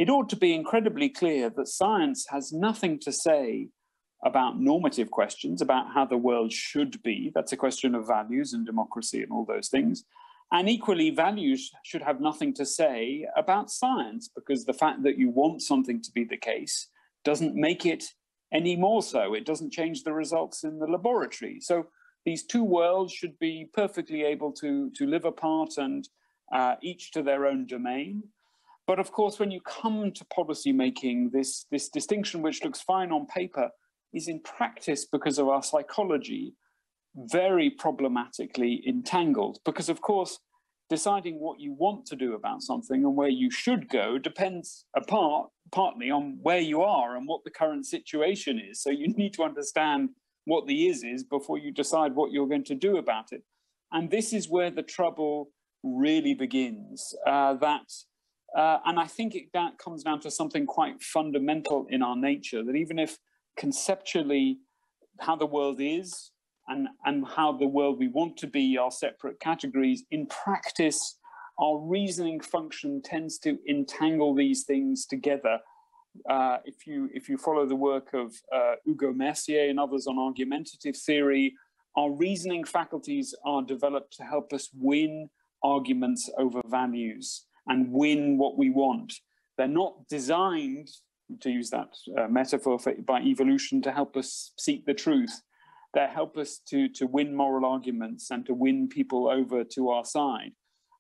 it ought to be incredibly clear that science has nothing to say about normative questions, about how the world should be. That's a question of values and democracy and all those things. And equally, values should have nothing to say about science, because the fact that you want something to be the case doesn't make it any more so. It doesn't change the results in the laboratory. So these two worlds should be perfectly able to live apart and each to their own domain. But of course, when you come to policy making, this distinction, which looks fine on paper, is in practice, because of our psychology, very problematically entangled. Because of course, deciding what you want to do about something and where you should go depends partly on where you are and what the current situation is. So you need to understand what the is before you decide what you're going to do about it. And this is where the trouble really begins. And I think that comes down to something quite fundamental in our nature, that even if conceptually how the world is and how the world we want to be are separate categories, in practice, our reasoning function tends to entangle these things together. If you follow the work of Hugo Mercier and others on argumentative theory, our reasoning faculties are developed to help us win arguments over values and win what we want. They're not designed, to use that metaphor by evolution, to help us seek the truth. They help us to win moral arguments and to win people over to our side.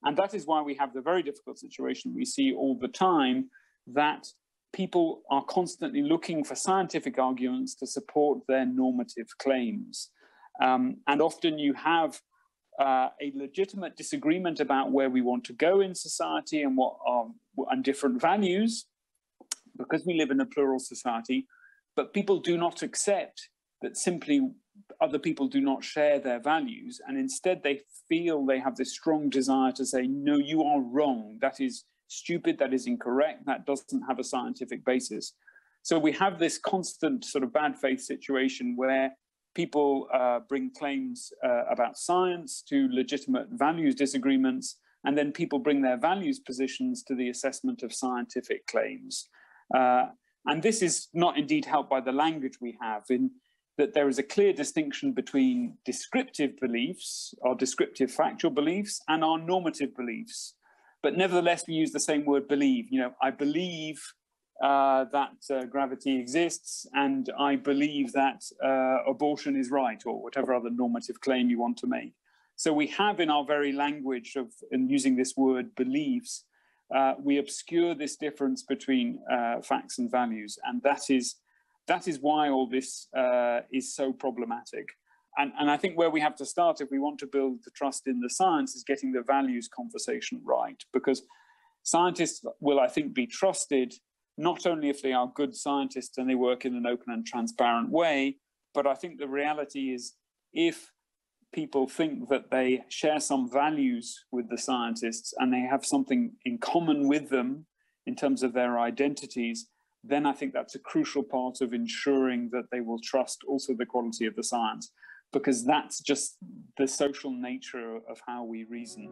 And that is why we have the very difficult situation we see all the time, that people are constantly looking for scientific arguments to support their normative claims. And often you have a legitimate disagreement about where we want to go in society and and different values, because we live in a plural society, but people do not accept that simply other people do not share their values, and instead they feel they have this strong desire to say, no, you are wrong, that is stupid, that is incorrect, that doesn't have a scientific basis. So we have this constant sort of bad faith situation where people bring claims about science to legitimate values disagreements, and then people bring their values positions to the assessment of scientific claims. And this is not indeed helped by the language we have, in that there is a clear distinction between descriptive beliefs, or descriptive factual beliefs, and our normative beliefs. But nevertheless, we use the same word believe. You know, I believe that gravity exists, and I believe that abortion is right, or whatever other normative claim you want to make. So we have in our very language in using this word beliefs, we obscure this difference between facts and values, and that is why all this is so problematic. And I think where we have to start, if we want to build the trust in the science, is getting the values conversation right, because scientists will, I think, be trusted not only if they are good scientists and they work in an open and transparent way, but I think the reality is if people think that they share some values with the scientists and they have something in common with them in terms of their identities, then I think that's a crucial part of ensuring that they will trust also the quality of the science, because that's just the social nature of how we reason.